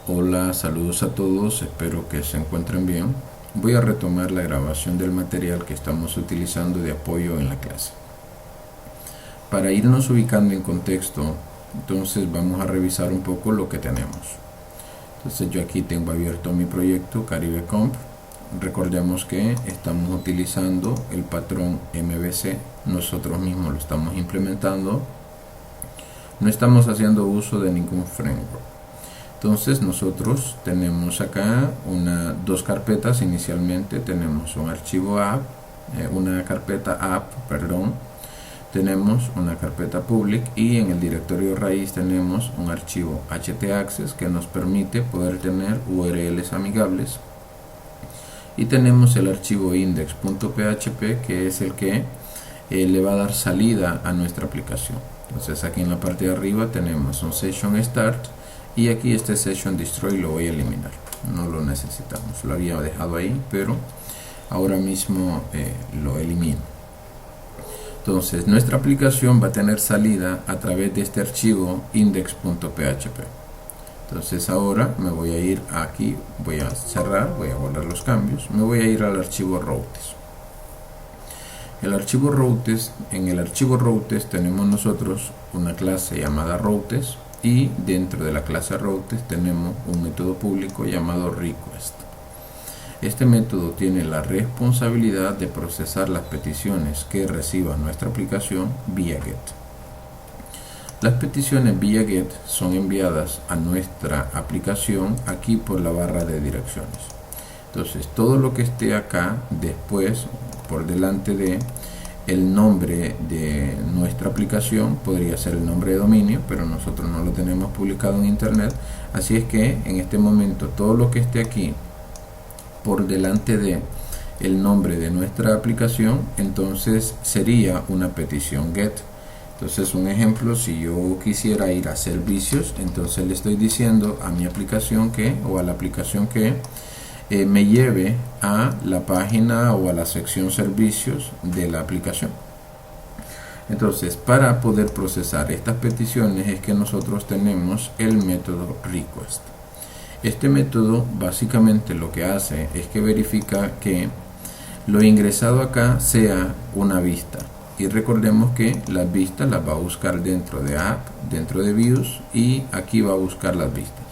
Hola, saludos a todos, espero que se encuentren bien. Voy a retomar la grabación del material que estamos utilizando de apoyo en la clase. Para irnos ubicando en contexto, entonces vamos a revisar un poco lo que tenemos. Entonces yo aquí tengo abierto mi proyecto Caribe Comp. Recordemos que estamos utilizando el patrón MVC, nosotros mismos lo estamos implementando. No estamos haciendo uso de ningún framework. Entonces nosotros tenemos acá dos carpetas. Inicialmente tenemos un archivo app, una carpeta app, tenemos una carpeta public y en el directorio raíz tenemos un archivo htaccess que nos permite poder tener URLs amigables, y tenemos el archivo index.php que es el que le va a dar salida a nuestra aplicación. Entonces aquí en la parte de arriba tenemos un session start y aquí este session destroy lo voy a eliminar, no lo necesitamos, lo había dejado ahí pero ahora mismo lo elimino. Entonces nuestra aplicación va a tener salida a través de este archivo index.php. Entonces ahora me voy a ir aquí, voy a cerrar, voy a guardar los cambios, me voy a ir al archivo routes. El archivo routes, en el archivo routes tenemos nosotros una clase llamada routes, y dentro de la clase routes tenemos un método público llamado request. Este método tiene la responsabilidad de procesar las peticiones que reciba nuestra aplicación vía GET. Las peticiones vía GET son enviadas a nuestra aplicación aquí por la barra de direcciones. Entonces todo lo que esté acá después, por delante de el nombre de nuestra aplicación, podría ser el nombre de dominio, pero nosotros no lo tenemos publicado en internet, así es que en este momento todo lo que esté aquí por delante de el nombre de nuestra aplicación, entonces sería una petición GET. Entonces un ejemplo, si yo quisiera ir a servicios, entonces le estoy diciendo a mi aplicación que, o a la aplicación que me lleve a la página o a la sección servicios de la aplicación. Entonces para poder procesar estas peticiones es que nosotros tenemos el método request. Este método básicamente lo que hace es que verifica que lo ingresado acá sea una vista, y recordemos que las vistas las va a buscar dentro de app, dentro de views, y aquí va a buscar las vistas.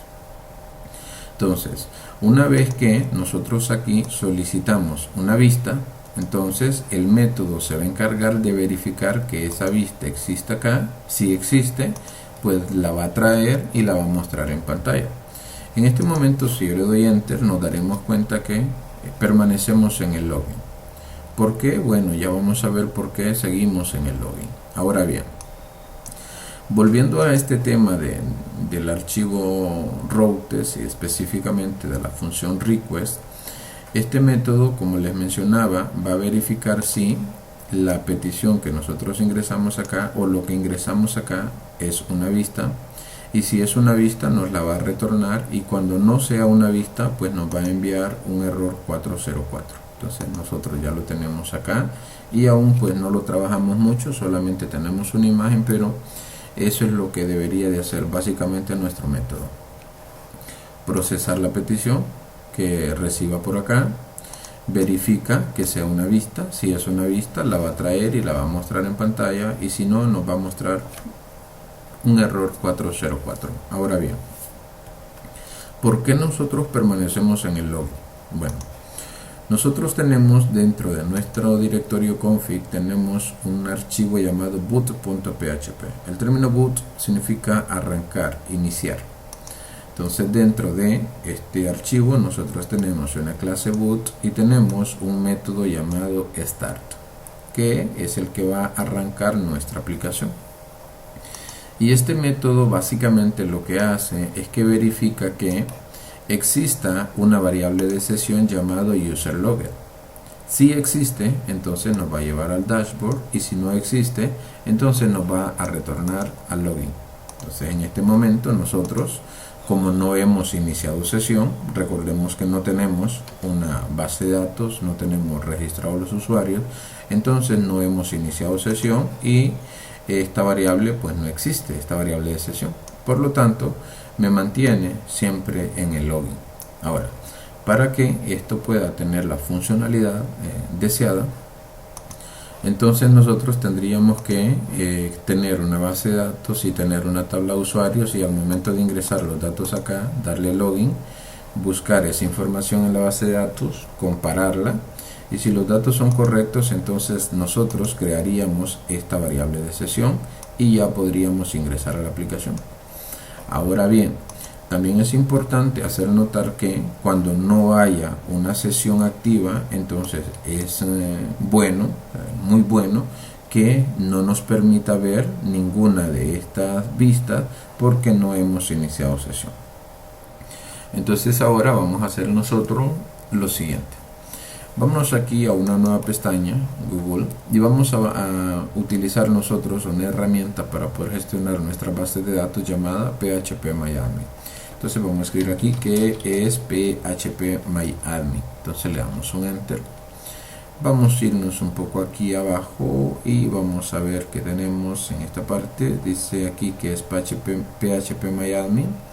Entonces, una vez que nosotros aquí solicitamos una vista, entonces el método se va a encargar de verificar que esa vista existe acá. Si existe, pues la va a traer y la va a mostrar en pantalla. En este momento, si yo le doy enter, nos daremos cuenta que permanecemos en el login. ¿Por qué? Bueno, ya vamos a ver por qué seguimos en el login. Ahora bien, volviendo a este tema del archivo routes y específicamente de la función request, este método, como les mencionaba, va a verificar si la petición que nosotros ingresamos acá o lo que ingresamos acá es una vista, y si es una vista nos la va a retornar, y cuando no sea una vista pues nos va a enviar un error 404. Entonces nosotros ya lo tenemos acá y aún pues no lo trabajamos mucho, solamente tenemos una imagen, pero eso es lo que debería de hacer básicamente nuestro método: procesar la petición que reciba por acá, verifica que sea una vista. Si es una vista la va a traer y la va a mostrar en pantalla, y si no nos va a mostrar un error 404. Ahora bien, ¿por qué nosotros permanecemos en el log? Bueno, nosotros tenemos dentro de nuestro directorio config tenemos un archivo llamado boot.php. El término boot significa arrancar, iniciar. Entonces dentro de este archivo nosotros tenemos una clase boot y tenemos un método llamado start, que es el que va a arrancar nuestra aplicación. Y este método básicamente lo que hace es que verifica que exista una variable de sesión llamado userLogger. Si existe, entonces nos va a llevar al dashboard, y si no existe, entonces nos va a retornar al login. Entonces en este momento nosotros, como no hemos iniciado sesión, recordemos que no tenemos una base de datos, no tenemos registrados los usuarios, entonces no hemos iniciado sesión y esta variable pues no existe, esta variable de sesión. Por lo tanto, me mantiene siempre en el login. Ahora, para que esto pueda tener la funcionalidad deseada, entonces nosotros tendríamos que tener una base de datos y tener una tabla de usuarios, y al momento de ingresar los datos acá, darle login, buscar esa información en la base de datos, compararla, y si los datos son correctos, entonces nosotros crearíamos esta variable de sesión y ya podríamos ingresar a la aplicación. Ahora bien, también es importante hacer notar que cuando no haya una sesión activa, entonces es muy bueno, que no nos permita ver ninguna de estas vistas porque no hemos iniciado sesión. Entonces ahora vamos a hacer nosotros lo siguiente. Vámonos aquí a una nueva pestaña, Google, y vamos a utilizar nosotros una herramienta para poder gestionar nuestra base de datos llamada PHPMyAdmin. Entonces vamos a escribir aquí que es PHPMyAdmin. Entonces le damos un enter. Vamos a irnos un poco aquí abajo y vamos a ver que tenemos en esta parte, dice aquí que es PHPMyAdmin.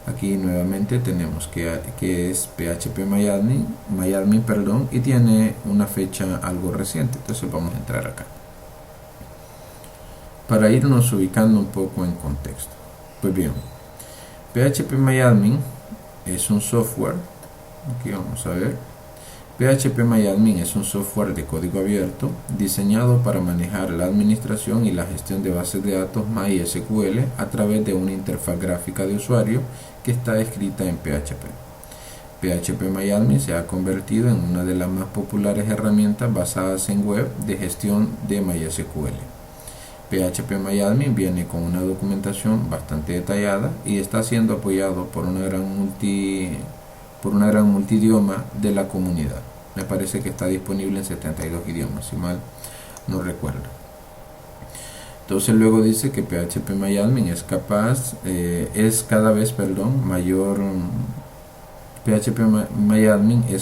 Aquí nuevamente tenemos que es PHPMyAdmin, y tiene una fecha algo reciente. Entonces vamos a entrar acá para irnos ubicando un poco en contexto. Pues bien, PHPMyAdmin es un software, aquí vamos a ver, PHPMyAdmin es un software de código abierto diseñado para manejar la administración y la gestión de bases de datos MySQL a través de una interfaz gráfica de usuario que está escrita en PHP. PHPMyAdmin se ha convertido en una de las más populares herramientas basadas en web de gestión de MySQL. PHPMyAdmin viene con una documentación bastante detallada y está siendo apoyado por una gran multidioma de la comunidad. Me parece que está disponible en 72 idiomas, si mal no recuerdo. Entonces luego dice que PHPMyAdmin es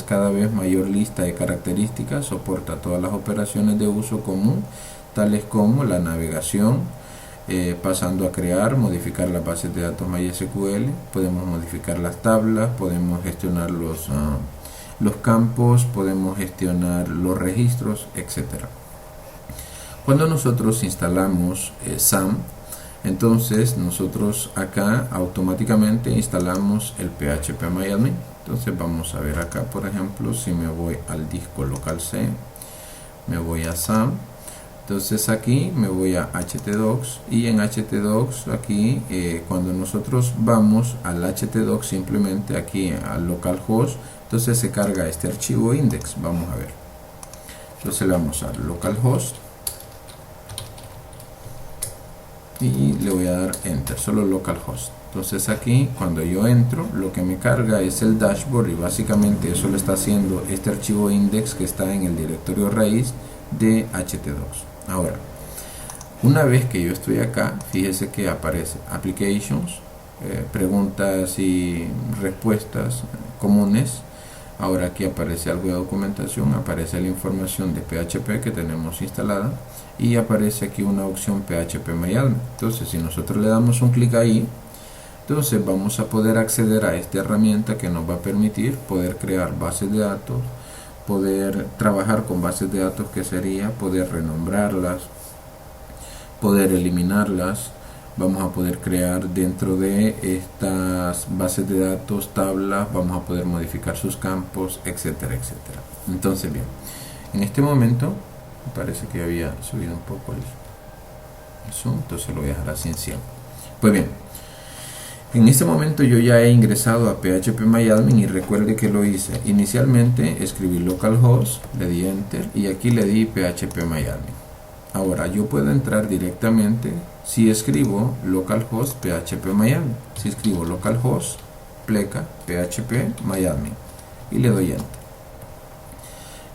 cada vez mayor lista de características, soporta todas las operaciones de uso común, tales como la navegación, pasando a crear, modificar las bases de datos MySQL, podemos modificar las tablas, podemos gestionar los campos, podemos gestionar los registros, etc. Cuando nosotros instalamos SAM, entonces nosotros acá automáticamente instalamos el PHPMyAdmin. Entonces vamos a ver acá, por ejemplo, si me voy al disco local C, me voy a SAM. Entonces aquí me voy a htdocs, y en htdocs aquí cuando nosotros vamos al htdocs, simplemente aquí al localhost, entonces se carga este archivo index. Vamos a ver, entonces le vamos a localhost y le voy a dar enter, solo localhost. Entonces aquí cuando yo entro, lo que me carga es el dashboard, y básicamente eso lo está haciendo este archivo index que está en el directorio raíz de htdocs. Ahora, una vez que yo estoy acá, fíjese que aparece applications, preguntas y respuestas comunes. Ahora aquí aparece algo de documentación, aparece la información de PHP que tenemos instalada, y aparece aquí una opción PHPMyAdmin. Entonces si nosotros le damos un clic ahí, entonces vamos a poder acceder a esta herramienta que nos va a permitir poder crear bases de datos, poder trabajar con bases de datos, que sería poder renombrarlas, poder eliminarlas. Vamos a poder crear dentro de estas bases de datos tablas, vamos a poder modificar sus campos, etcétera, etcétera. Entonces bien, en este momento me parece que había subido un poco el zoom, entonces lo voy a dejar así en 100. Pues bien, en este momento yo ya he ingresado a PHPMyAdmin, y recuerde que lo hice inicialmente, escribí localhost, le di enter y aquí le di PHPMyAdmin. Ahora yo puedo entrar directamente si escribo localhost PHPMyAdmin, si escribo localhost pleca PHPMyAdmin y le doy enter.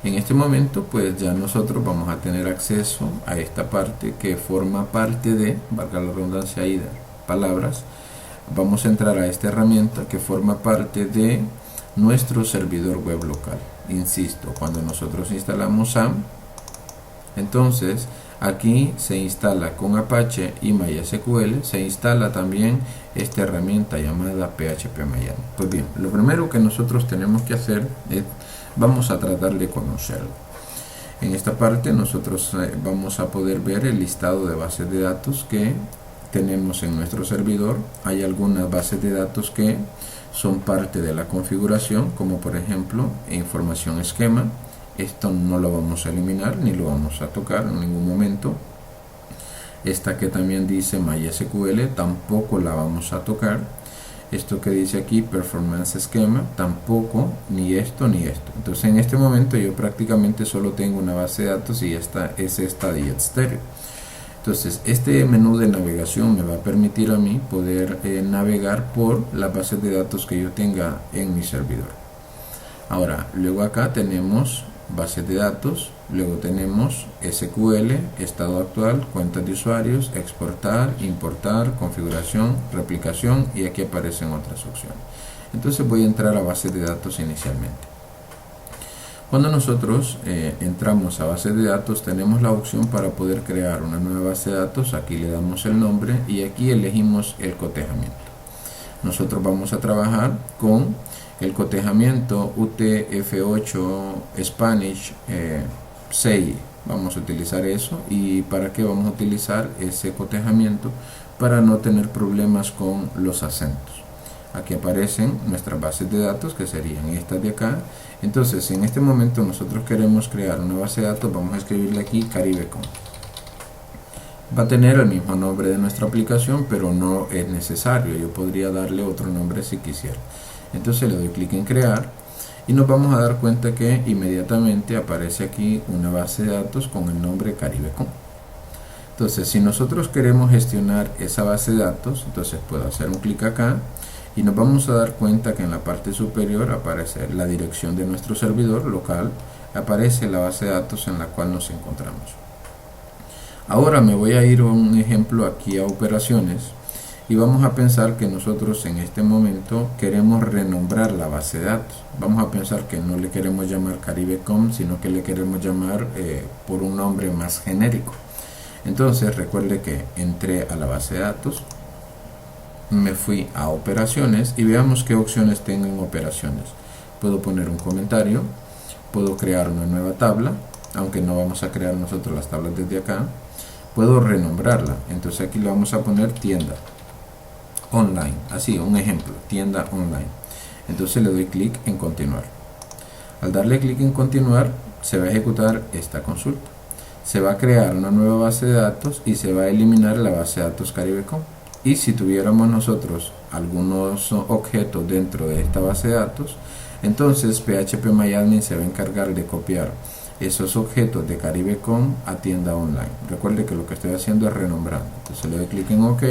En este momento pues ya nosotros vamos a tener acceso a esta parte que forma parte de, valga la redundancia ahí de palabras, vamos a entrar a esta herramienta que forma parte de nuestro servidor web local. Insisto, cuando nosotros instalamos SAM, entonces Aquí se instala con Apache y MySQL, se instala también esta herramienta llamada PHP MyAdmin. Pues bien, lo primero que nosotros tenemos que hacer es, vamos a tratar de conocerlo. En esta parte nosotros vamos a poder ver el listado de bases de datos que tenemos en nuestro servidor. Hay algunas bases de datos que son parte de la configuración, como por ejemplo información esquema. Esto no lo vamos a eliminar ni lo vamos a tocar en ningún momento. Esta que también dice MySQL tampoco la vamos a tocar. Esto que dice aquí Performance Schema tampoco, ni esto ni esto. Entonces en este momento yo prácticamente solo tengo una base de datos y esta es esta de JetStereo. Entonces este menú de navegación me va a permitir a mí poder navegar por las bases de datos que yo tenga en mi servidor. Ahora, luego acá tenemos bases de datos, luego tenemos SQL, estado actual, cuentas de usuarios, exportar, importar, configuración, replicación, y aquí aparecen otras opciones. Entonces voy a entrar a bases de datos inicialmente. Cuando nosotros entramos a base de datos, tenemos la opción para poder crear una nueva base de datos. Aquí le damos el nombre y aquí elegimos el cotejamiento. Nosotros vamos a trabajar con el cotejamiento UTF-8 Spanish 6. Vamos a utilizar eso. ¿Y para qué vamos a utilizar ese cotejamiento? Para no tener problemas con los acentos. Aquí aparecen nuestras bases de datos, que serían estas de acá. Entonces en este momento nosotros queremos crear una base de datos. Vamos a escribirle aquí CaribeCom. Va a tener el mismo nombre de nuestra aplicación, pero no es necesario. Yo podría darle otro nombre si quisiera. Entonces le doy clic en crear y nos vamos a dar cuenta que inmediatamente aparece aquí una base de datos con el nombre CaribeCom. Entonces si nosotros queremos gestionar esa base de datos, entonces puedo hacer un clic acá y nos vamos a dar cuenta que en la parte superior aparece la dirección de nuestro servidor local, aparece la base de datos en la cual nos encontramos. Ahora me voy a ir a un ejemplo aquí a operaciones y vamos a pensar que nosotros en este momento queremos renombrar la base de datos. Vamos a pensar que no le queremos llamar CaribeCom, sino que le queremos llamar por un nombre más genérico. Entonces recuerde que entré a la base de datos, me fui a operaciones y veamos qué opciones tengo en operaciones. Puedo poner un comentario, puedo crear una nueva tabla, aunque no vamos a crear nosotros las tablas desde acá. Puedo renombrarla, entonces aquí le vamos a poner tienda online, así un ejemplo, tienda online. Entonces le doy clic en continuar. Al darle clic en continuar se va a ejecutar esta consulta, se va a crear una nueva base de datos y se va a eliminar la base de datos CaribeCom. Y si tuviéramos nosotros algunos objetos dentro de esta base de datos, entonces PHP MyAdmin se va a encargar de copiar esos objetos de CaribeCom a tienda online. Recuerde que lo que estoy haciendo es renombrando. Entonces le doy clic en OK.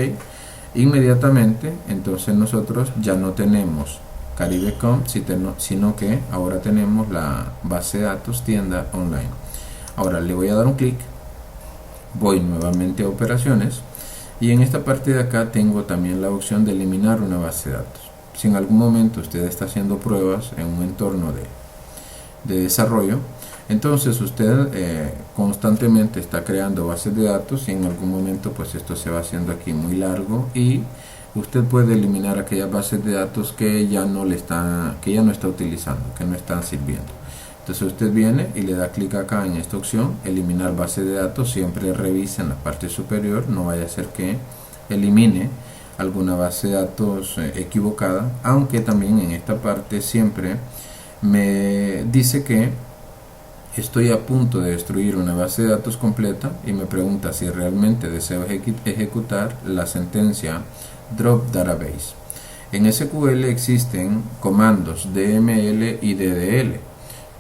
Inmediatamente entonces nosotros ya no tenemos CaribeCom, sino que ahora tenemos la base de datos tienda online. Ahora le voy a dar un clic, voy nuevamente a operaciones y en esta parte de acá tengo también la opción de eliminar una base de datos. Si en algún momento usted está haciendo pruebas en un entorno de desarrollo, entonces usted constantemente está creando bases de datos y en algún momento pues esto se va haciendo aquí muy largo y usted puede eliminar aquellas bases de datos que ya no está utilizando, que no están sirviendo. Entonces usted viene y le da clic acá en esta opción, eliminar base de datos. Siempre revise en la parte superior, no vaya a ser que elimine alguna base de datos equivocada, aunque también en esta parte siempre me dice que estoy a punto de destruir una base de datos completa y me pregunta si realmente deseo ejecutar la sentencia drop database. En SQL existen comandos DML y DDL.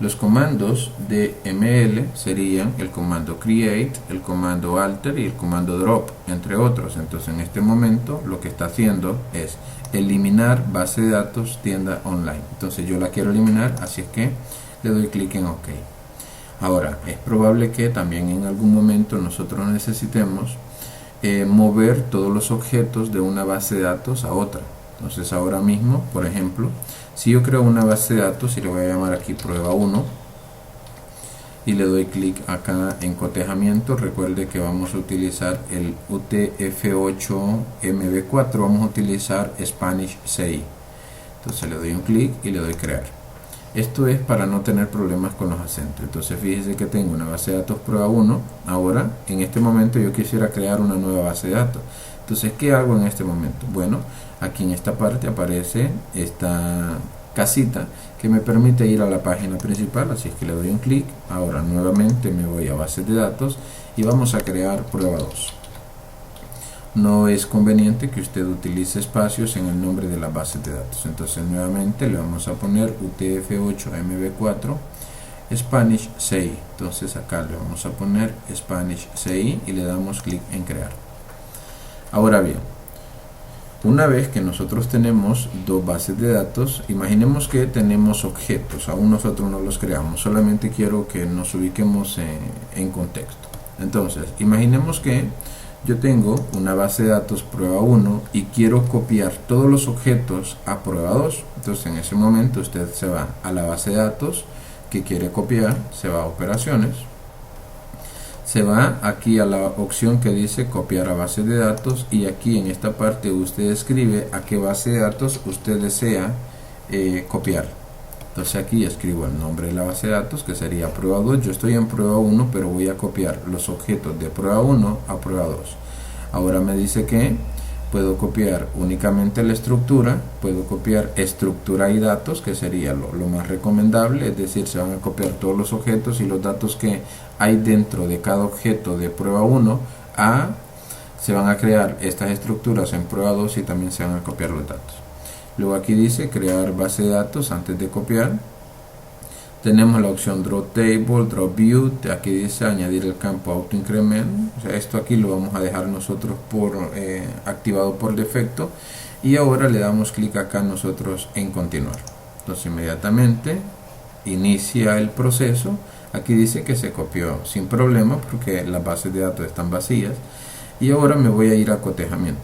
Los comandos DML serían el comando create, el comando alter y el comando drop, entre otros. Entonces en este momento lo que está haciendo es eliminar base de datos tienda online. Entonces yo la quiero eliminar, así es que le doy clic en OK. Ahora es probable que también en algún momento nosotros necesitemos mover todos los objetos de una base de datos a otra. Entonces ahora mismo, por ejemplo, si yo creo una base de datos y le voy a llamar aquí prueba 1 y le doy clic acá en cotejamiento. Recuerde que vamos a utilizar el UTF-8 MB4, vamos a utilizar Spanish CI. Entonces le doy un clic y le doy crear. Esto es para no tener problemas con los acentos. Entonces fíjese que tengo una base de datos prueba 1. Ahora, en este momento yo quisiera crear una nueva base de datos. Entonces, ¿qué hago en este momento? Bueno, aquí en esta parte aparece esta casita que me permite ir a la página principal, así es que le doy un clic. Ahora nuevamente me voy a bases de datos y vamos a crear prueba 2. No es conveniente que usted utilice espacios en el nombre de la base de datos. Entonces nuevamente le vamos a poner UTF-8 MB4 Spanish CI. Entonces acá le vamos a poner Spanish CI y le damos clic en crear. Ahora bien, una vez que nosotros tenemos dos bases de datos, imaginemos que tenemos objetos, aún nosotros no los creamos, solamente quiero que nos ubiquemos en contexto. Entonces, imaginemos que yo tengo una base de datos prueba 1 y quiero copiar todos los objetos a prueba 2. Entonces en ese momento usted se va a la base de datos que quiere copiar, se va a operaciones, se va aquí a la opción que dice copiar a base de datos y aquí en esta parte usted escribe a qué base de datos usted desea copiar. Entonces aquí escribo el nombre de la base de datos, que sería prueba 2. Yo estoy en prueba 1, pero voy a copiar los objetos de prueba 1 a prueba 2. Ahora me dice que puedo copiar únicamente la estructura, puedo copiar estructura y datos, que sería lo más recomendable, es decir, se van a copiar todos los objetos y los datos que hay dentro de cada objeto de prueba 1 se van a crear estas estructuras en prueba 2 y también se van a copiar los datos. Luego aquí dice crear base de datos antes de copiar. Tenemos la opción Draw Table, Draw View. Aquí dice añadir el campo Auto Increment. O sea, esto aquí lo vamos a dejar nosotros activado por defecto. Y ahora le damos clic acá nosotros en continuar. Entonces inmediatamente inicia el proceso. Aquí dice que se copió sin problema porque las bases de datos están vacías. Y ahora me voy a ir a cotejamiento.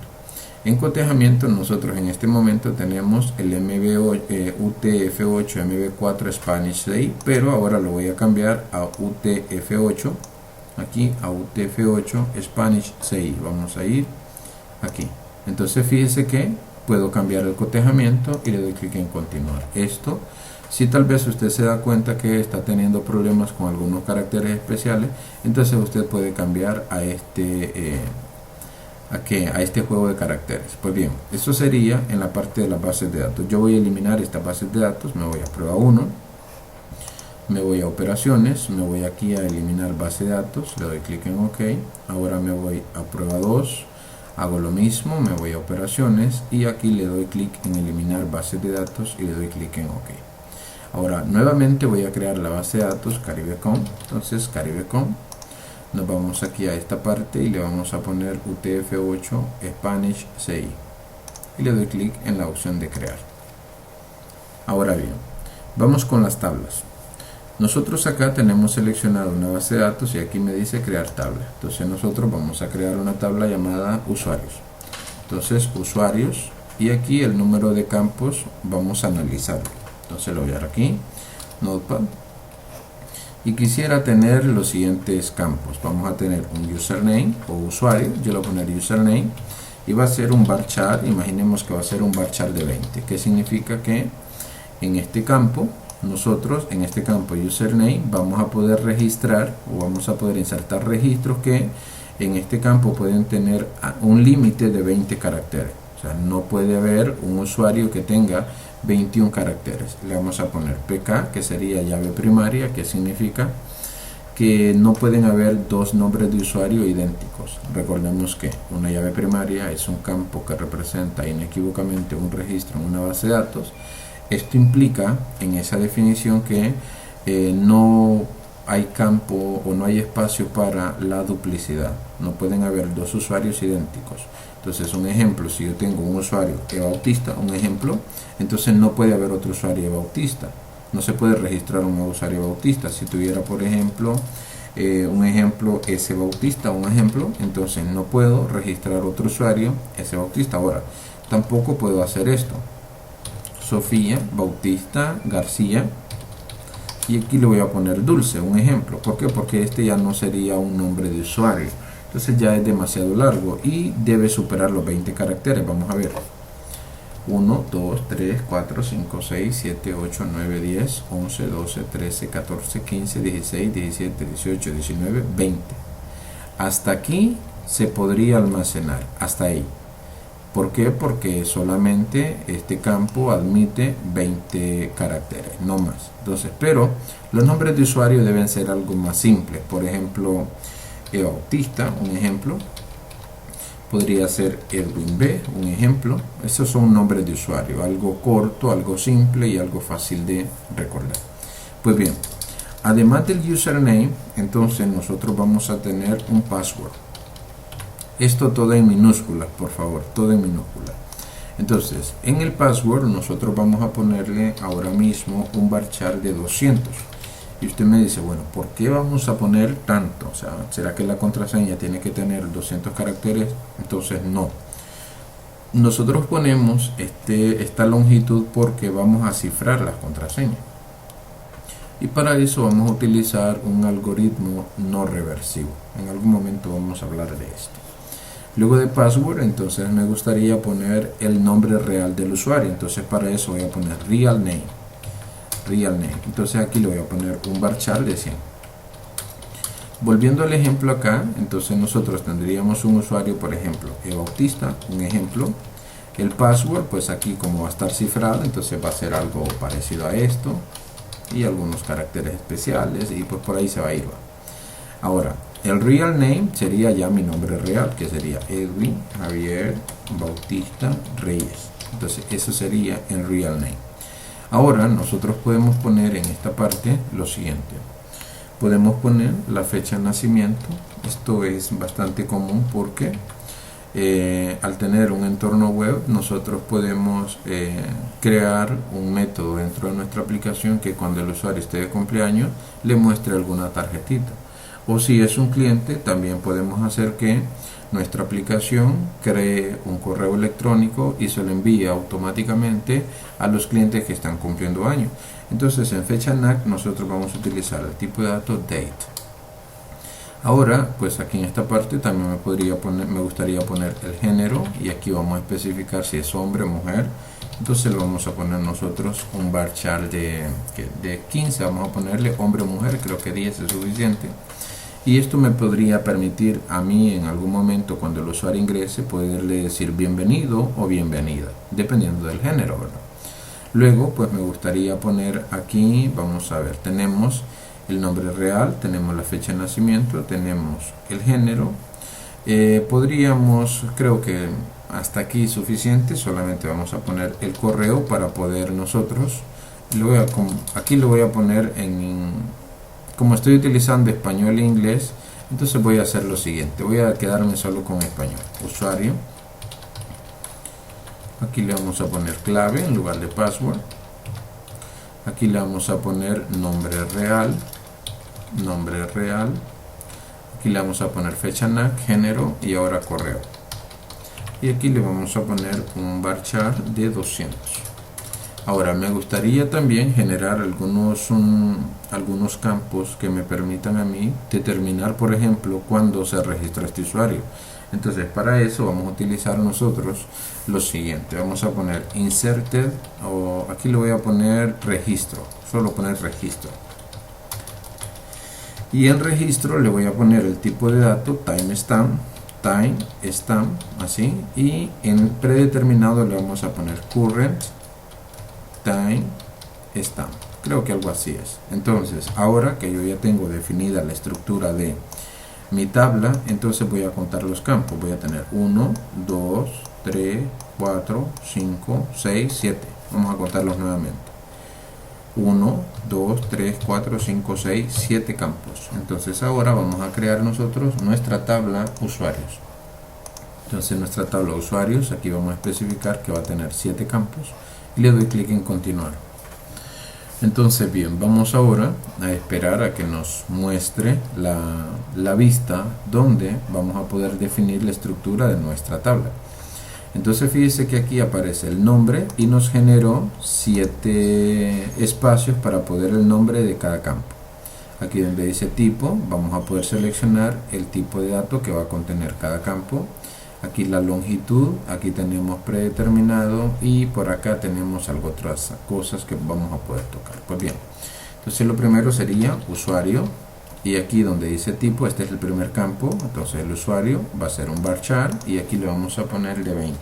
En cotejamiento nosotros en este momento tenemos el UTF-8 MB4 Spanish CI, pero ahora lo voy a cambiar a UTF-8, aquí a UTF-8 Spanish CI. Vamos a ir aquí. Entonces fíjese que puedo cambiar el cotejamiento y le doy clic en continuar. Esto, si tal vez usted se da cuenta que está teniendo problemas con algunos caracteres especiales, entonces usted puede cambiar a este juego de caracteres. Pues bien, eso sería en la parte de las bases de datos. Yo voy a eliminar estas bases de datos, me voy a prueba 1, me voy a operaciones, me voy aquí a eliminar base de datos, le doy clic en OK. Ahora me voy a prueba 2, hago lo mismo, me voy a operaciones y aquí le doy clic en eliminar bases de datos y le doy clic en OK. Ahora nuevamente voy a crear la base de datos Caribecom. Entonces Caribecom, nos vamos aquí a esta parte y le vamos a poner UTF-8 Spanish CI y le doy clic en la opción de crear. Ahora bien, vamos con las tablas. Nosotros acá tenemos seleccionado una base de datos y aquí me dice crear tabla. Entonces nosotros vamos a crear una tabla llamada usuarios. Entonces usuarios, y aquí el número de campos vamos a analizarlo. Entonces lo voy a dar aquí, Notepad. Y quisiera tener los siguientes campos. Vamos a tener un username o usuario. Yo le voy a poner username y va a ser un varchar. Imaginemos que va a ser un varchar de 20, que significa que en este campo, nosotros en este campo username vamos a poder registrar o vamos a poder insertar registros que en este campo pueden tener un límite de 20 caracteres. O sea, no puede haber un usuario que tenga 21 caracteres. Le vamos a poner PK, que sería llave primaria, que significa que no pueden haber dos nombres de usuario idénticos. Recordemos que una llave primaria es un campo que representa inequívocamente un registro en una base de datos. Esto implica en esa definición que no hay campo o no hay espacio para la duplicidad. No pueden haber dos usuarios idénticos. Entonces, un ejemplo, si yo tengo un usuario Bautista, un ejemplo, entonces no puede haber otro usuario Bautista. No se puede registrar un nuevo usuario Bautista. Si tuviera, por ejemplo, un ejemplo S Bautista, un ejemplo, entonces no puedo registrar otro usuario S Bautista. Ahora, tampoco puedo hacer esto. Sofía Bautista García y aquí le voy a poner Dulce, un ejemplo. ¿Por qué? Porque este ya no sería un nombre de usuario, entonces ya es demasiado largo y debe superar los 20 caracteres. Vamos a ver: 1, 2, 3, 4, 5, 6, 7, 8, 9, 10, 11, 12, 13, 14, 15, 16, 17, 18, 19, 20. Hasta aquí se podría almacenar, hasta ahí. ¿Por qué? Porque solamente este campo admite 20 caracteres, no más. Entonces, pero los nombres de usuario deben ser algo más simples. Por ejemplo, Bautista, un ejemplo. Podría ser Edwin B, un ejemplo. Esos son nombres de usuario, algo corto, algo simple y algo fácil de recordar. Pues bien, además del username, entonces nosotros vamos a tener un password. Esto todo en minúsculas, por favor, todo en minúsculas. Entonces, en el password nosotros vamos a ponerle ahora mismo un varchar de 200. Y usted me dice, bueno, ¿por qué vamos a poner tanto? O sea, ¿será que la contraseña tiene que tener 200 caracteres? Entonces, no. Nosotros ponemos esta longitud porque vamos a cifrar las contraseñas. Y para eso vamos a utilizar un algoritmo no reversivo. En algún momento vamos a hablar de esto. Luego de password, entonces me gustaría poner el nombre real del usuario. Entonces para eso voy a poner real name. Entonces aquí le voy a poner un varchar de 100. Volviendo al ejemplo acá, entonces nosotros tendríamos un usuario, por ejemplo, Bautista, un ejemplo. El password, pues aquí como va a estar cifrado, entonces va a ser algo parecido a esto. Y algunos caracteres especiales y pues por ahí se va a ir. Ahora, el real name sería ya mi nombre real, que sería Edwin Javier Bautista Reyes. Entonces eso sería el real name. Ahora nosotros podemos poner en esta parte lo siguiente. Podemos poner la fecha de nacimiento. Esto es bastante común porque al tener un entorno web nosotros podemos crear un método dentro de nuestra aplicación que cuando el usuario esté de cumpleaños le muestre alguna tarjetita. O si es un cliente, también podemos hacer que nuestra aplicación cree un correo electrónico y se lo envíe automáticamente a los clientes que están cumpliendo años. Entonces en fecha NAC nosotros vamos a utilizar el tipo de dato date. Ahora, pues aquí en esta parte también me gustaría poner el género y aquí vamos a especificar si es hombre o mujer. Entonces le vamos a poner nosotros un varchar de 15, vamos a ponerle hombre o mujer, creo que 10 es suficiente. Y esto me podría permitir a mí en algún momento cuando el usuario ingrese poderle decir bienvenido o bienvenida, dependiendo del género, ¿verdad? Luego pues me gustaría poner aquí, vamos a ver, tenemos el nombre real, tenemos la fecha de nacimiento, tenemos el género. Podríamos, creo que hasta aquí suficiente, solamente vamos a poner el correo para poder nosotros, aquí lo voy a poner como estoy utilizando español e inglés, entonces voy a hacer lo siguiente, voy a quedarme solo con español. Usuario, aquí le vamos a poner clave en lugar de password, aquí le vamos a poner nombre real, aquí le vamos a poner fecha NAC, género y ahora correo, y aquí le vamos a poner un varchar de 200. Ahora me gustaría también generar algunos campos que me permitan a mí determinar, por ejemplo, cuándo se registra este usuario. Entonces para eso vamos a utilizar nosotros lo siguiente. Vamos a poner inserted, o aquí le voy a poner registro, solo poner registro. Y en registro le voy a poner el tipo de dato timestamp, así, y en predeterminado le vamos a poner current timestamp, creo que algo así es. Entonces ahora que yo ya tengo definida la estructura de mi tabla, entonces voy a contar los campos. Voy a tener 1, 2, 3, 4, 5, 6, 7. Vamos a contarlos nuevamente. 1, 2, 3, 4, 5, 6, 7 campos. Entonces ahora vamos a crear nosotros nuestra tabla usuarios. Entonces nuestra tabla usuarios, aquí vamos a especificar que va a tener 7 campos y le doy clic en continuar. Entonces bien, vamos ahora a esperar a que nos muestre la vista donde vamos a poder definir la estructura de nuestra tabla. Entonces fíjese que aquí aparece el nombre y nos generó 7 espacios para poner el nombre de cada campo. Aquí donde dice tipo, vamos a poder seleccionar el tipo de dato que va a contener cada campo. Aquí la longitud, aquí tenemos predeterminado y por acá tenemos algo otras cosas que vamos a poder tocar. Pues bien, entonces lo primero sería usuario y aquí donde dice tipo, este es el primer campo, entonces el usuario va a ser un varchar y aquí le vamos a poner el de 20.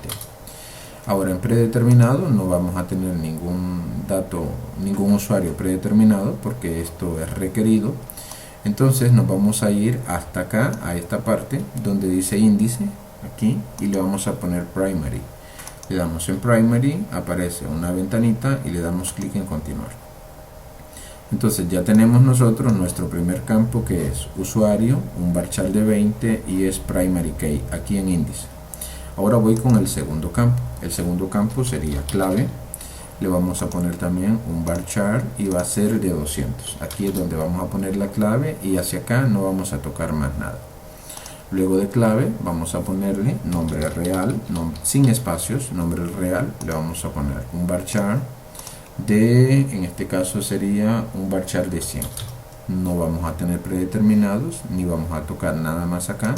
Ahora en predeterminado no vamos a tener ningún dato, ningún usuario predeterminado porque esto es requerido. Entonces nos vamos a ir hasta acá, a esta parte donde dice índice, aquí, y le vamos a poner primary. Le damos en primary, aparece una ventanita y le damos clic en continuar. Entonces ya tenemos nosotros nuestro primer campo que es usuario, un varchar de 20 y es primary key aquí en índice. Ahora voy con el segundo campo. El segundo campo sería clave. Le vamos a poner también un varchar y va a ser de 200. Aquí es donde vamos a poner la clave y hacia acá no vamos a tocar más nada. Luego de clave vamos a ponerle nombre real, sin espacios, nombre real. Le vamos a poner un varchar de, en este caso sería un varchar de 100. No vamos a tener predeterminados ni vamos a tocar nada más acá.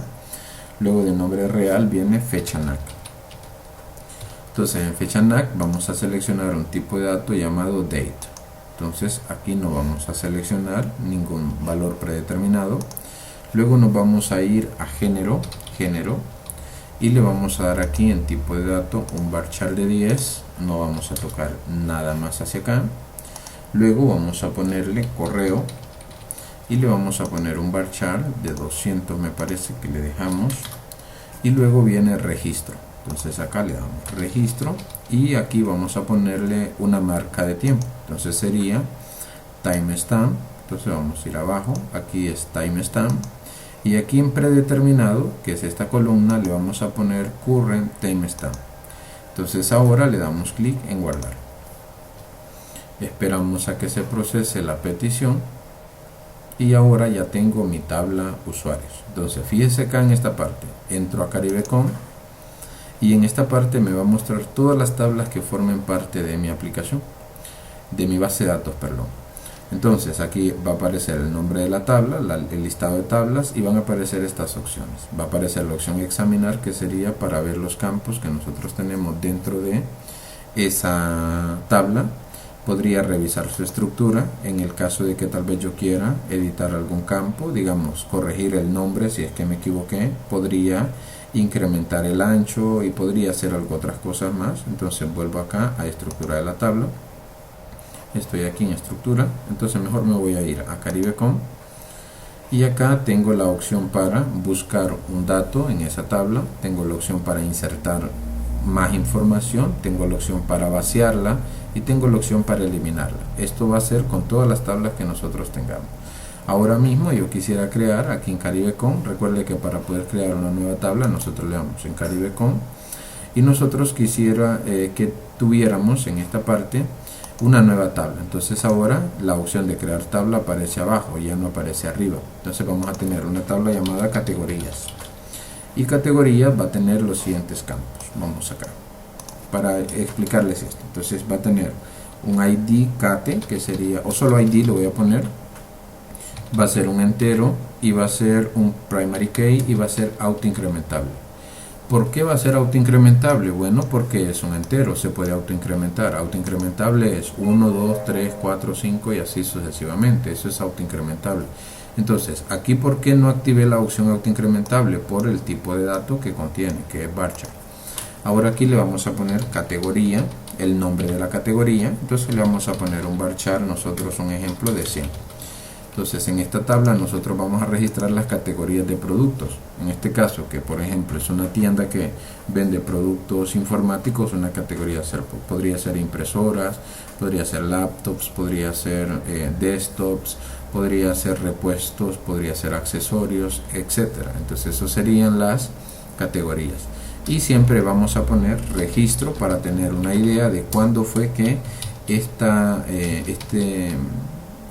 Luego de nombre real viene fecha NAC. Entonces en fecha NAC vamos a seleccionar un tipo de dato llamado date. Entonces aquí no vamos a seleccionar ningún valor predeterminado. Luego nos vamos a ir a género y le vamos a dar aquí en tipo de dato un varchar de 10. No vamos a tocar nada más hacia acá. Luego vamos a ponerle correo y le vamos a poner un varchar de 200, me parece que le dejamos, y luego viene registro. Entonces acá le damos registro y aquí vamos a ponerle una marca de tiempo. Entonces sería timestamp. Entonces vamos a ir abajo, aquí es timestamp y aquí en predeterminado, que es esta columna, le vamos a poner current timestamp. Entonces ahora le damos clic en guardar. Esperamos a que se procese la petición. Y ahora ya tengo mi tabla usuarios. Entonces fíjese acá en esta parte, entro a Caribecom y en esta parte me va a mostrar todas las tablas que formen parte de mi aplicación, de mi base de datos, perdón. Entonces aquí va a aparecer el nombre de la tabla, el listado de tablas y van a aparecer estas opciones. Va a aparecer la opción examinar, que sería para ver los campos que nosotros tenemos dentro de esa tabla. Podría revisar su estructura en el caso de que tal vez yo quiera editar algún campo, digamos corregir el nombre si es que me equivoqué, podría incrementar el ancho y podría hacer algo otras cosas más. Entonces vuelvo acá a estructura de la tabla, estoy aquí en estructura, entonces mejor me voy a ir a Caribecom y acá tengo la opción para buscar un dato en esa tabla, tengo la opción para insertar más información, tengo la opción para vaciarla y tengo la opción para eliminarla. Esto va a ser con todas las tablas que nosotros tengamos. Ahora mismo yo quisiera crear aquí en Caribecom, recuerde que para poder crear una nueva tabla nosotros le damos en Caribecom y nosotros quisiera que tuviéramos en esta parte una nueva tabla. Entonces ahora la opción de crear tabla aparece abajo, ya no aparece arriba. Entonces vamos a tener una tabla llamada categorías y categorías va a tener los siguientes campos. Vamos acá para explicarles esto. Entonces va a tener un ID cate, que sería, o solo ID lo voy a poner, va a ser un entero y va a ser un primary key y va a ser autoincrementable. ¿Por qué va a ser autoincrementable? Bueno, porque es un entero, se puede autoincrementar. Autoincrementable es 1, 2, 3, 4, 5 y así sucesivamente. Eso es autoincrementable. Entonces, aquí ¿por qué no activé la opción autoincrementable? Por el tipo de dato que contiene, que es varchar. Ahora aquí le vamos a poner categoría, el nombre de la categoría. Entonces le vamos a poner un varchar, nosotros un ejemplo de 100. Entonces en esta tabla nosotros vamos a registrar las categorías de productos. En este caso, que por ejemplo es una tienda que vende productos informáticos, una categoría podría ser impresoras, podría ser laptops, podría ser desktops, podría ser repuestos, podría ser accesorios, etcétera. Entonces eso serían las categorías. Y siempre vamos a poner registro para tener una idea de cuándo fue que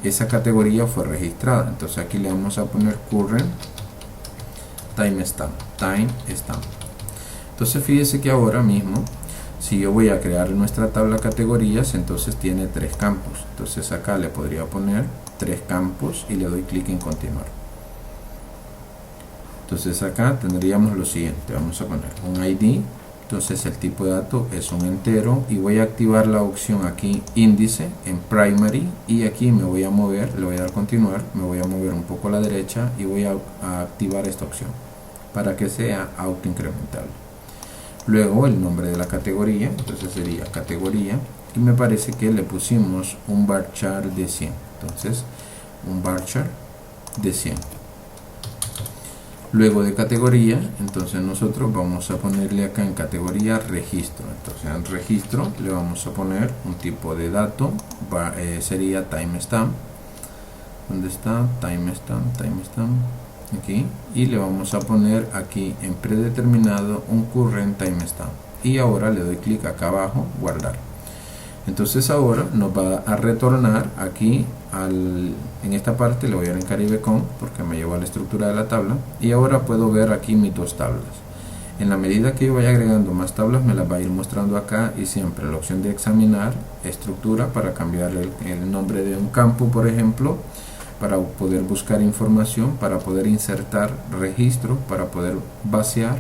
esa categoría fue registrada. Entonces aquí le vamos a poner current timestamp. Entonces fíjese que ahora mismo, si yo voy a crear nuestra tabla categorías, entonces tiene 3 campos. Entonces acá le podría poner 3 campos y le doy clic en continuar. Entonces acá tendríamos lo siguiente, vamos a poner un ID, entonces el tipo de dato es un entero y voy a activar la opción aquí índice en primary y aquí me voy a mover, le voy a dar continuar, me voy a mover un poco a la derecha y voy a activar esta opción para que sea autoincrementable. Luego el nombre de la categoría, entonces sería categoría y me parece que le pusimos un varchar de 100, entonces un varchar de 100. Luego de categoría, entonces nosotros vamos a ponerle acá en categoría registro. Entonces en registro le vamos a poner un tipo de dato, sería timestamp. ¿Dónde está? Timestamp. Aquí. Y le vamos a poner aquí en predeterminado un current timestamp. Y ahora le doy clic acá abajo, guardar. Entonces ahora nos va a retornar aquí en esta parte, le voy a dar en Caribe con porque me lleva a la estructura de la tabla y ahora puedo ver aquí mis 2 tablas. En la medida que yo vaya agregando más tablas me las va a ir mostrando acá y siempre la opción de examinar, estructura para cambiar el nombre de un campo por ejemplo, para poder buscar información, para poder insertar registro, para poder vaciar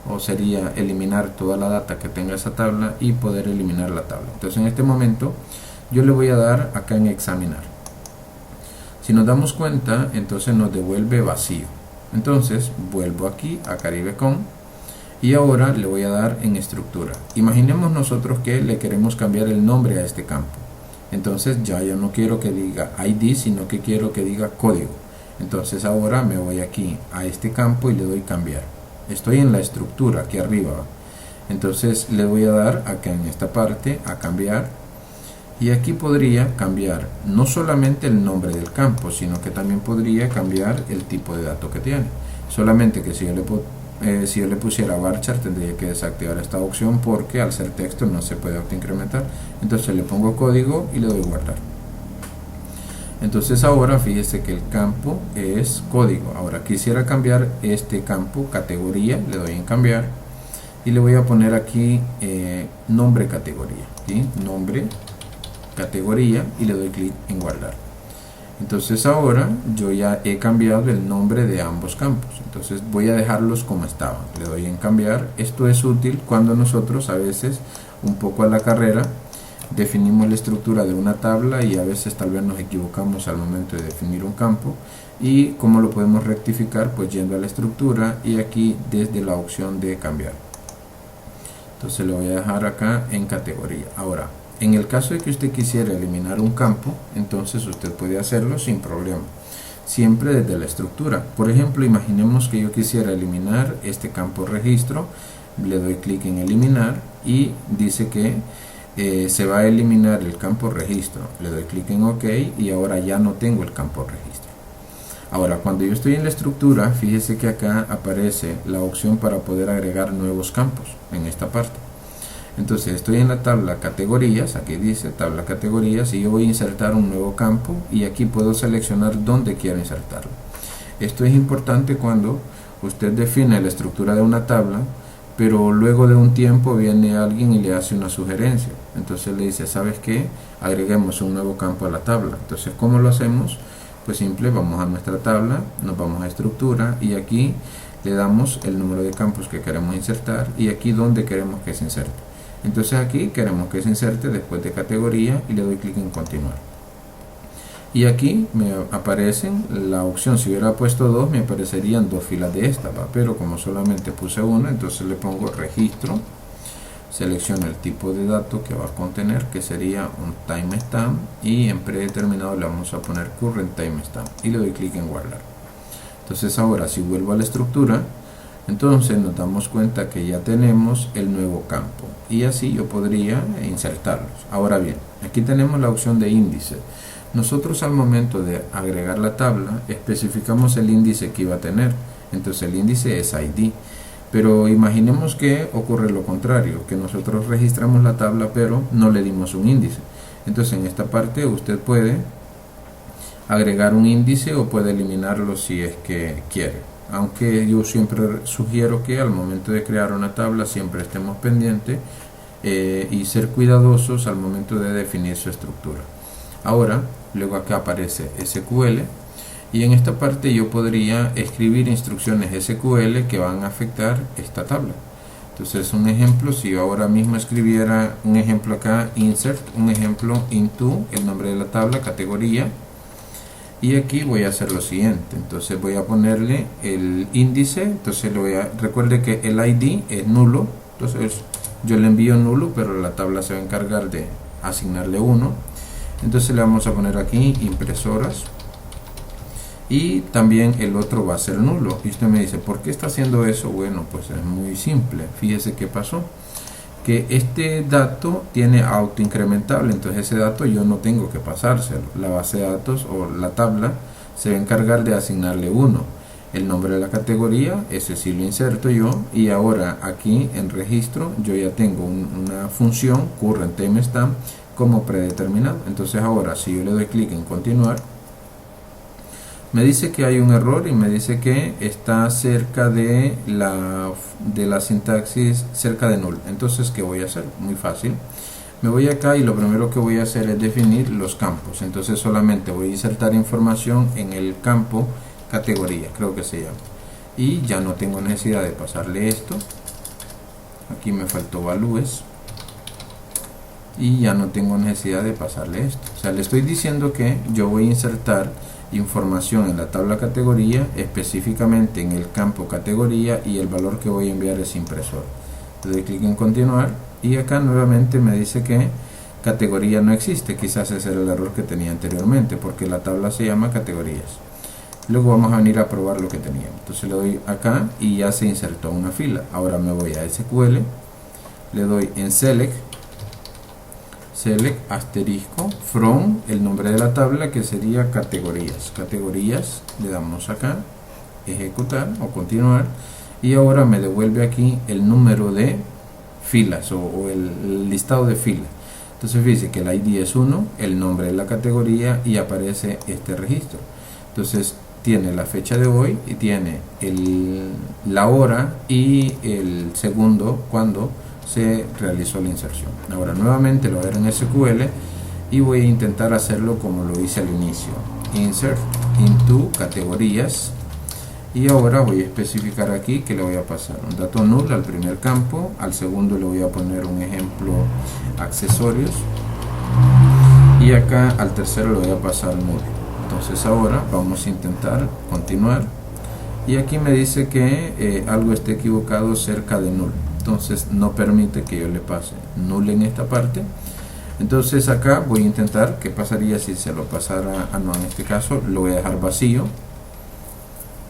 o sería eliminar toda la data que tenga esa tabla y poder eliminar la tabla. Entonces en este momento yo le voy a dar acá en examinar. Si nos damos cuenta, entonces nos devuelve vacío. Entonces vuelvo aquí a Caribe con y ahora le voy a dar en estructura. Imaginemos nosotros que le queremos cambiar el nombre a este campo. Entonces ya yo no quiero que diga ID, sino que quiero que diga código. Entonces ahora me voy aquí a este campo y le doy cambiar. Estoy en la estructura aquí arriba, entonces le voy a dar acá en esta parte a cambiar y aquí podría cambiar no solamente el nombre del campo, sino que también podría cambiar el tipo de dato que tiene. Solamente que si yo le pusiera varchar tendría que desactivar esta opción porque al ser texto no se puede autoincrementar. Entonces le pongo código y le doy guardar. Entonces ahora fíjese que el campo es código. Ahora quisiera cambiar este campo, categoría, le doy en cambiar y le voy a poner aquí nombre categoría, ¿sí? Nombre categoría y le doy clic en guardar. Entonces ahora yo ya he cambiado el nombre de ambos campos, entonces voy a dejarlos como estaban, le doy en cambiar. Esto es útil cuando nosotros a veces un poco a la carrera definimos la estructura de una tabla y a veces tal vez nos equivocamos al momento de definir un campo y cómo lo podemos rectificar, pues yendo a la estructura y aquí desde la opción de cambiar. Entonces lo voy a dejar acá en categoría. Ahora en el caso de que usted quisiera eliminar un campo, entonces usted puede hacerlo sin problema, siempre desde la estructura. Por ejemplo, imaginemos que yo quisiera eliminar este campo registro, le doy clic en eliminar y dice que se va a eliminar el campo registro, le doy clic en OK y ahora ya no tengo el campo registro. Ahora cuando yo estoy en la estructura, fíjese que acá aparece la opción para poder agregar nuevos campos en esta parte. Entonces estoy en la tabla categorías, aquí dice tabla categorías y yo voy a insertar un nuevo campo y aquí puedo seleccionar dónde quiero insertarlo. Esto es importante cuando usted define la estructura de una tabla, pero luego de un tiempo viene alguien y le hace una sugerencia. Entonces le dice, ¿sabes qué? Agreguemos un nuevo campo a la tabla. Entonces, ¿cómo lo hacemos? Pues simple, vamos a nuestra tabla, nos vamos a estructura y aquí le damos el número de campos que queremos insertar y aquí donde queremos que se inserte. Entonces aquí queremos que se inserte después de categoría y le doy clic en continuar. Y aquí me aparecen la opción, si hubiera puesto 2 me aparecerían 2 filas de esta, ¿va? Pero como solamente puse una, entonces le pongo registro, selecciono el tipo de dato que va a contener, que sería un timestamp y en predeterminado le vamos a poner current timestamp y le doy clic en guardar. Entonces ahora si vuelvo a la estructura, entonces nos damos cuenta que ya tenemos el nuevo campo y así yo podría insertarlos. Ahora bien, aquí tenemos la opción de índice. Nosotros al momento de agregar la tabla especificamos el índice que iba a tener, entonces el índice es ID, pero imaginemos que ocurre lo contrario, que nosotros registramos la tabla pero no le dimos un índice. Entonces en esta parte usted puede agregar un índice o puede eliminarlo si es que quiere. aunque yo siempre sugiero que al momento de crear una tabla siempre estemos pendientes y ser cuidadosos al momento de definir su estructura. Ahora, luego acá aparece SQL y en esta parte yo podría escribir instrucciones SQL que van a afectar esta tabla. Entonces, un ejemplo, si yo ahora mismo escribiera un ejemplo acá, insert, un ejemplo into, el nombre de la tabla, categoría, y aquí voy a hacer lo siguiente. Entonces voy a ponerle el índice, entonces recuerde que el ID es nulo, entonces yo le envío nulo, pero la tabla se va a encargar de asignarle 1. Entonces le vamos a poner aquí impresoras y también el otro va a ser nulo. Y usted me dice, ¿por qué está haciendo eso? Bueno, pues es muy simple. Fíjese qué pasó, que este dato tiene autoincrementable, entonces ese dato yo no tengo que pasárselo. La base de datos o la tabla se va a encargar de asignarle 1. El nombre de la categoría, ese sí lo inserto yo, y ahora aquí en registro yo ya tengo una función current timestamp como predeterminado. Entonces ahora si yo le doy clic en continuar, me dice que hay un error y me dice que está cerca de la sintaxis, cerca de null. Entonces, ¿qué voy a hacer? Muy fácil. Me voy acá y lo primero que voy a hacer es definir los campos. Entonces solamente voy a insertar información en el campo categoría, creo que se llama. Y ya no tengo necesidad de pasarle esto. Aquí me faltó values. Y ya no tengo necesidad de pasarle esto. O sea, le estoy diciendo que yo voy a insertar información en la tabla categoría, específicamente en el campo categoría, y el valor que voy a enviar es impresor. Le doy clic en continuar y acá nuevamente me dice que categoría no existe. Quizás ese era el error que tenía anteriormente, porque la tabla se llama categorías. Luego vamos a venir a probar lo que teníamos. Entonces le doy acá y ya se insertó una fila. Ahora me voy a SQL, le doy en select asterisco from el nombre de la tabla, que sería categorías, le damos acá ejecutar o continuar, y ahora me devuelve aquí el número de filas o el listado de filas. Entonces fíjense que el ID es 1, el nombre de la categoría, y aparece este registro. Entonces tiene la fecha de hoy y tiene la hora y el segundo cuando se realizó la inserción. Ahora nuevamente lo voy a ver en SQL y voy a intentar hacerlo como lo hice al inicio. Insert into categorías, y ahora voy a especificar aquí que le voy a pasar un dato null al primer campo, al segundo le voy a poner un ejemplo accesorios, y acá al tercero le voy a pasar null. Entonces ahora vamos a intentar continuar y aquí me dice que algo está equivocado cerca de null. Entonces no permite que yo le pase null en esta parte. Entonces acá voy a intentar qué pasaría si se lo pasara a no. En este caso lo voy a dejar vacío,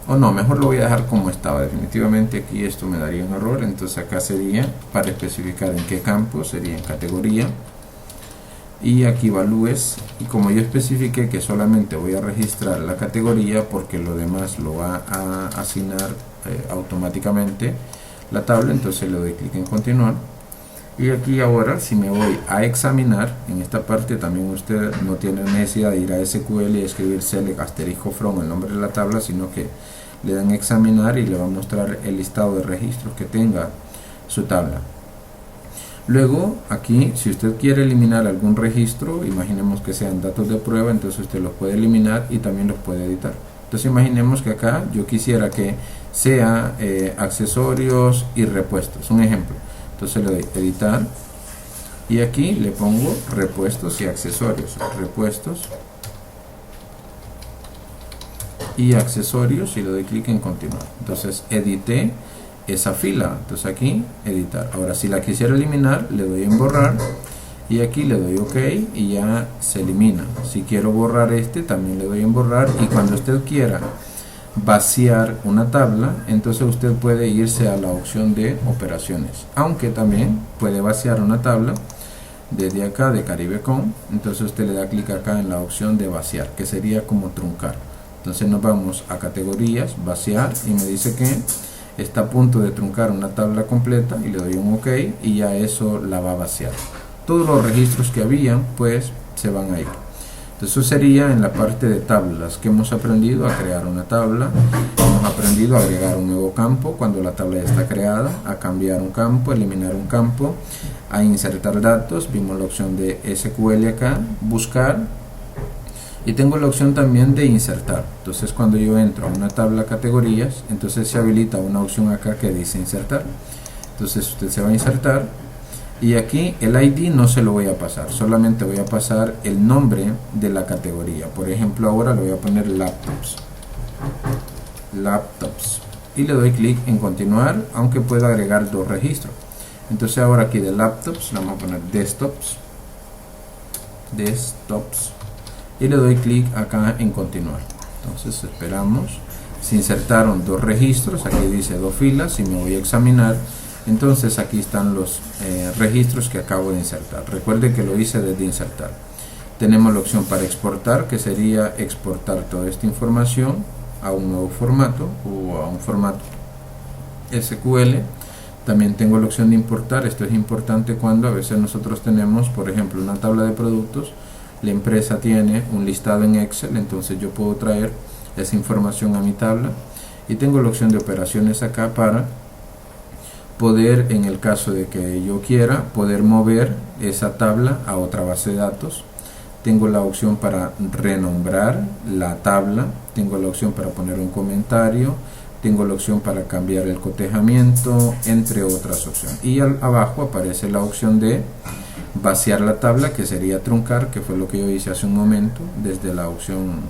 o no, mejor lo voy a dejar como estaba. Definitivamente aquí esto me daría un error. Entonces acá sería para especificar en qué campo, sería en categoría, y aquí values, y como yo especifiqué que solamente voy a registrar la categoría porque lo demás lo va a asignar automáticamente la tabla, entonces le doy clic en continuar. Y aquí ahora si me voy a examinar, en esta parte también usted no tiene necesidad de ir a SQL y escribir select asterisco from el nombre de la tabla, sino que le dan examinar y le va a mostrar el listado de registros que tenga su tabla. Luego aquí si usted quiere eliminar algún registro, imaginemos que sean datos de prueba, entonces usted los puede eliminar y también los puede editar. Entonces imaginemos que acá yo quisiera que sea accesorios y repuestos, un ejemplo. Entonces le doy editar y aquí le pongo repuestos y accesorios, repuestos y accesorios, y le doy clic en continuar. Entonces edité esa fila, entonces aquí editar. Ahora si la quisiera eliminar le doy en borrar y aquí le doy OK y ya se elimina. Si quiero borrar este también le doy en borrar, y cuando usted quiera vaciar una tabla, entonces usted puede irse a la opción de operaciones, aunque también puede vaciar una tabla desde acá de Caribecom. Entonces usted le da clic acá en la opción de vaciar, que sería como truncar. Entonces nos vamos a categorías, vaciar, y me dice que está a punto de truncar una tabla completa, y le doy un OK y ya eso la va a vaciar. Todos los registros que habían pues se van a ir. Entonces eso sería en la parte de tablas, que hemos aprendido a crear una tabla, hemos aprendido a agregar un nuevo campo cuando la tabla ya está creada, a cambiar un campo, eliminar un campo, a insertar datos. Vimos la opción de SQL acá, buscar, y tengo la opción también de insertar. Entonces cuando yo entro a una tabla categorías, entonces se habilita una opción acá que dice insertar. Entonces usted se va a insertar, y aquí el ID no se lo voy a pasar, solamente voy a pasar el nombre de la categoría. Por ejemplo, ahora le voy a poner laptops, y le doy clic en continuar, aunque pueda agregar 2 registros. Entonces ahora aquí de laptops le vamos a poner desktops, y le doy clic acá en continuar. Entonces esperamos, se insertaron 2 registros, aquí dice 2 filas, y me voy a examinar. Entonces aquí están los registros que acabo de insertar. Recuerden que lo hice desde insertar. Tenemos la opción para exportar, que sería exportar toda esta información a un nuevo formato o a un formato SQL. También tengo la opción de importar. Esto es importante cuando a veces nosotros tenemos, por ejemplo, una tabla de productos. La empresa tiene un listado en Excel, entonces yo puedo traer esa información a mi tabla. Y tengo la opción de operaciones acá para poder, en el caso de que yo quiera, poder mover esa tabla a otra base de datos. Tengo la opción para renombrar la tabla, tengo la opción para poner un comentario, tengo la opción para cambiar el cotejamiento, entre otras opciones. Y abajo aparece la opción de vaciar la tabla, que sería truncar, que fue lo que yo hice hace un momento, desde la opción,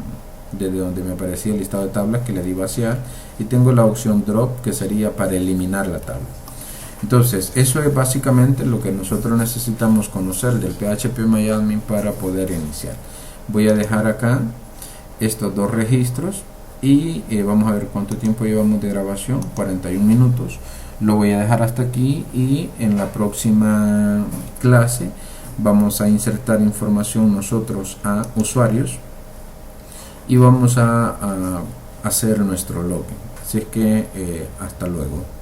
desde donde me aparecía el listado de tablas, que le di vaciar. Y tengo la opción drop, que sería para eliminar la tabla. Entonces eso es básicamente lo que nosotros necesitamos conocer del PHPMyAdmin para poder iniciar. Voy a dejar acá estos 2 registros y vamos a ver cuánto tiempo llevamos de grabación. 41 minutos. Lo voy a dejar hasta aquí, y en la próxima clase vamos a insertar información nosotros a usuarios y vamos a hacer nuestro login. Así es que hasta luego.